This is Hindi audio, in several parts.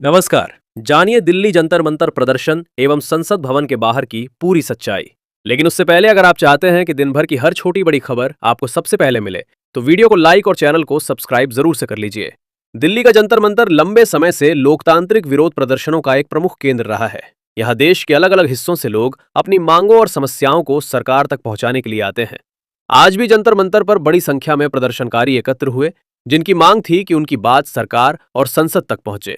नमस्कार। जानिए दिल्ली जंतर मंतर प्रदर्शन एवं संसद भवन के बाहर की पूरी सच्चाई। लेकिन उससे पहले अगर आप चाहते हैं कि दिन भर की हर छोटी बड़ी खबर आपको सबसे पहले मिले, तो वीडियो को लाइक और चैनल को सब्सक्राइब जरूर से कर लीजिए। दिल्ली का जंतर मंतर लंबे समय से लोकतांत्रिक विरोध प्रदर्शनों का एक प्रमुख केंद्र रहा है। यहाँ देश के अलग अलग हिस्सों से लोग अपनी मांगों और समस्याओं को सरकार तक पहुंचाने के लिए आते हैं। आज भी जंतर मंतर पर बड़ी संख्या में प्रदर्शनकारी एकत्र हुए, जिनकी मांग थी कि उनकी बात सरकार और संसद तक पहुंचे।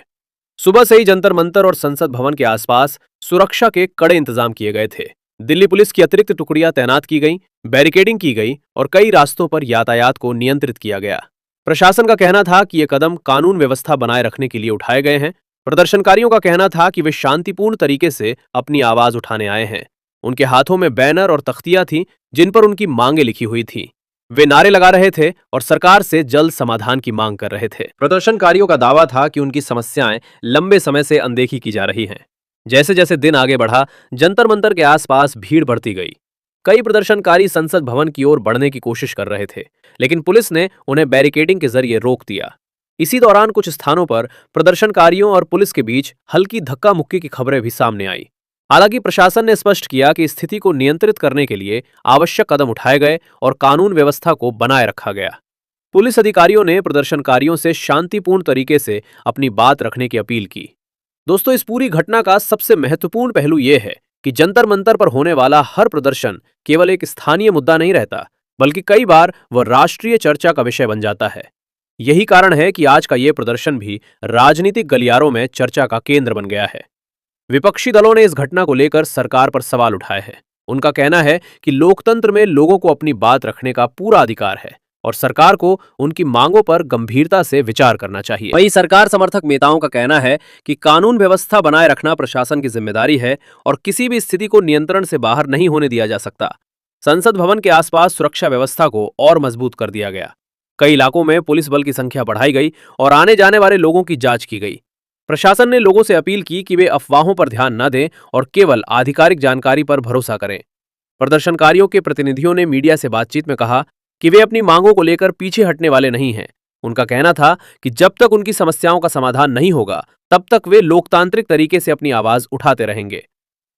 सुबह से ही जंतर मंतर और संसद भवन के आसपास सुरक्षा के कड़े इंतजाम किए गए थे। दिल्ली पुलिस की अतिरिक्त टुकड़ियां तैनात की गईं, बैरिकेडिंग की गई और कई रास्तों पर यातायात को नियंत्रित किया गया। प्रशासन का कहना था कि ये कदम कानून व्यवस्था बनाए रखने के लिए उठाए गए हैं। प्रदर्शनकारियों का कहना था कि वे शांतिपूर्ण तरीके से अपनी आवाज उठाने आए हैं। उनके हाथों में बैनर और तख्तियां थीं, जिन पर उनकी मांगें लिखी हुई थीं। वे नारे लगा रहे थे और सरकार से जल्द समाधान की मांग कर रहे थे। प्रदर्शनकारियों का दावा था कि उनकी समस्याएं लंबे समय से अनदेखी की जा रही हैं। जैसे जैसे दिन आगे बढ़ा, जंतर मंतर के आसपास भीड़ बढ़ती गई। कई प्रदर्शनकारी संसद भवन की ओर बढ़ने की कोशिश कर रहे थे, लेकिन पुलिस ने उन्हें बैरिकेडिंग के जरिए रोक दिया। इसी दौरान कुछ स्थानों पर प्रदर्शनकारियों और पुलिस के बीच हल्की धक्का मुक्की की खबरें भी सामने आई। हालांकि प्रशासन ने स्पष्ट किया कि स्थिति को नियंत्रित करने के लिए आवश्यक कदम उठाए गए और कानून व्यवस्था को बनाए रखा गया। पुलिस अधिकारियों ने प्रदर्शनकारियों से शांतिपूर्ण तरीके से अपनी बात रखने की अपील की। दोस्तों, इस पूरी घटना का सबसे महत्वपूर्ण पहलू यह है कि जंतर मंतर पर होने वाला हर प्रदर्शन केवल एक स्थानीय मुद्दा नहीं रहता, बल्कि कई बार वह राष्ट्रीय चर्चा का विषय बन जाता है। यही कारण है कि आज का यह प्रदर्शन भी राजनीतिक गलियारों में चर्चा का केंद्र बन गया है। विपक्षी दलों ने इस घटना को लेकर सरकार पर सवाल उठाए हैं। उनका कहना है कि लोकतंत्र में लोगों को अपनी बात रखने का पूरा अधिकार है और सरकार को उनकी मांगों पर गंभीरता से विचार करना चाहिए। वहीं सरकार समर्थक नेताओं का कहना है कि कानून व्यवस्था बनाए रखना प्रशासन की जिम्मेदारी है और किसी भी स्थिति को नियंत्रण से बाहर नहीं होने दिया जा सकता। संसद भवन के आसपास सुरक्षा व्यवस्था को और मजबूत कर दिया गया। कई इलाकों में पुलिस बल की संख्या बढ़ाई गई और आने जाने वाले लोगों की जांच की गई। प्रशासन ने लोगों से अपील की कि वे अफवाहों पर ध्यान न दें और केवल आधिकारिक जानकारी पर भरोसा करें। प्रदर्शनकारियों के प्रतिनिधियों ने मीडिया से बातचीत में कहा कि वे अपनी मांगों को लेकर पीछे हटने वाले नहीं हैं। उनका कहना था कि जब तक उनकी समस्याओं का समाधान नहीं होगा, तब तक वे लोकतांत्रिक तरीके से अपनी आवाज उठाते रहेंगे।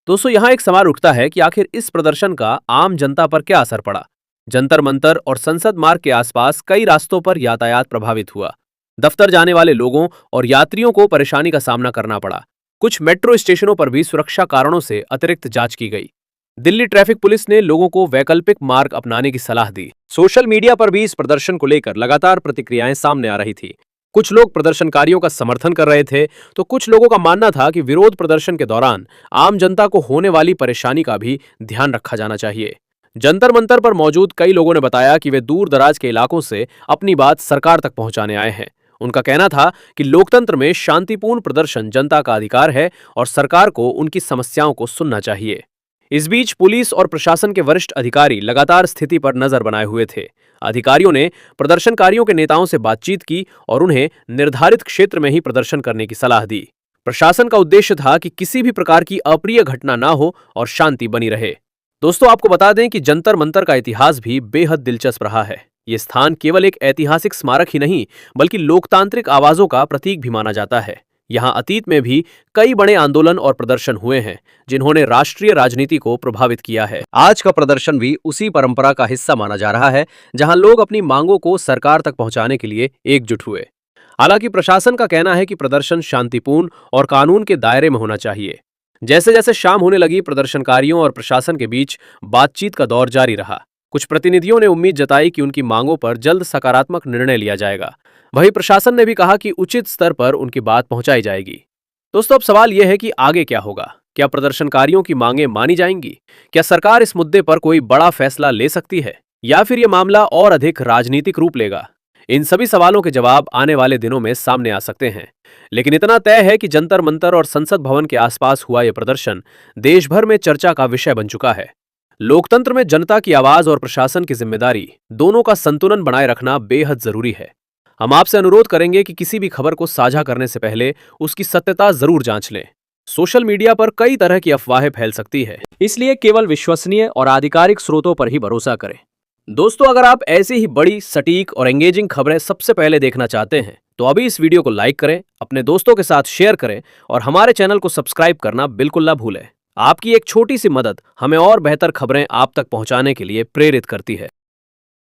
दोस्तों, यहाँ एक सवाल उठता है कि आखिर इस प्रदर्शन का आम जनता पर क्या असर पड़ा। जंतर मंतर और संसद मार्ग के आसपास कई रास्तों पर यातायात प्रभावित हुआ। दफ्तर जाने वाले लोगों और यात्रियों को परेशानी का सामना करना पड़ा। कुछ मेट्रो स्टेशनों पर भी सुरक्षा कारणों से अतिरिक्त जांच की गई। दिल्ली ट्रैफिक पुलिस ने लोगों को वैकल्पिक मार्ग अपनाने की सलाह दी। सोशल मीडिया पर भी इस प्रदर्शन को लेकर लगातार प्रतिक्रियाएं सामने आ रही थी। कुछ लोग प्रदर्शनकारियों का समर्थन कर रहे थे, तो कुछ लोगों का मानना था कि विरोध प्रदर्शन के दौरान आम जनता को होने वाली परेशानी का भी ध्यान रखा जाना चाहिए। जंतर मंतर पर मौजूद कई लोगों ने बताया कि वे दूर दराज के इलाकों से अपनी बात सरकार तक पहुंचाने आए हैं। उनका कहना था कि लोकतंत्र में शांतिपूर्ण प्रदर्शन जनता का अधिकार है और सरकार को उनकी समस्याओं को सुनना चाहिए। इस बीच पुलिस और प्रशासन के वरिष्ठ अधिकारी लगातार स्थिति पर नजर बनाए हुए थे। अधिकारियों ने प्रदर्शनकारियों के नेताओं से बातचीत की और उन्हें निर्धारित क्षेत्र में ही प्रदर्शन करने की सलाह दी। प्रशासन का उद्देश्य था कि किसी भी प्रकार की अप्रिय घटना न हो और शांति बनी रहे। दोस्तों, आपको बता दें कि जंतर मंतर का इतिहास भी बेहद दिलचस्प रहा है। ये स्थान केवल एक ऐतिहासिक स्मारक ही नहीं, बल्कि लोकतांत्रिक आवाजों का प्रतीक भी माना जाता है। यहाँ अतीत में भी कई बड़े आंदोलन और प्रदर्शन हुए हैं, जिन्होंने राष्ट्रीय राजनीति को प्रभावित किया है। आज का प्रदर्शन भी उसी परंपरा का हिस्सा माना जा रहा है, जहाँ लोग अपनी मांगों को सरकार तक पहुंचाने के लिए एकजुट हुए। हालांकि प्रशासन का कहना है कि प्रदर्शन शांतिपूर्ण और कानून के दायरे में होना चाहिए। जैसे जैसे शाम होने लगी, प्रदर्शनकारियों और प्रशासन के बीच बातचीत का दौर जारी रहा। कुछ प्रतिनिधियों ने उम्मीद जताई कि उनकी मांगों पर जल्द सकारात्मक निर्णय लिया जाएगा। वहीं प्रशासन ने भी कहा कि उचित स्तर पर उनकी बात पहुंचाई जाएगी। दोस्तों, अब सवाल यह है कि आगे क्या होगा। क्या प्रदर्शनकारियों की मांगें मानी जाएंगी? क्या सरकार इस मुद्दे पर कोई बड़ा फैसला ले सकती है, या फिर यह मामला और अधिक राजनीतिक रूप लेगा? इन सभी सवालों के जवाब आने वाले दिनों में सामने आ सकते हैं। लेकिन इतना तय है कि जंतर मंतर और संसद भवन के आसपास हुआ यह प्रदर्शन देश भर में चर्चा का विषय बन चुका है। लोकतंत्र में जनता की आवाज और प्रशासन की जिम्मेदारी दोनों का संतुलन बनाए रखना बेहद जरूरी है। हम आपसे अनुरोध करेंगे कि किसी भी खबर को साझा करने से पहले उसकी सत्यता जरूर जांच लें। सोशल मीडिया पर कई तरह की अफवाहें फैल सकती है, इसलिए केवल विश्वसनीय और आधिकारिक स्रोतों पर ही भरोसा करें। दोस्तों, अगर आप ऐसी ही बड़ी, सटीक और एंगेजिंग खबरें सबसे पहले देखना चाहते हैं तो अभी इस वीडियो को लाइक करें, अपने दोस्तों के साथ शेयर करें और हमारे चैनल को सब्सक्राइब करना बिल्कुल ना भूलें। आपकी एक छोटी सी मदद हमें और बेहतर खबरें आप तक पहुंचाने के लिए प्रेरित करती है।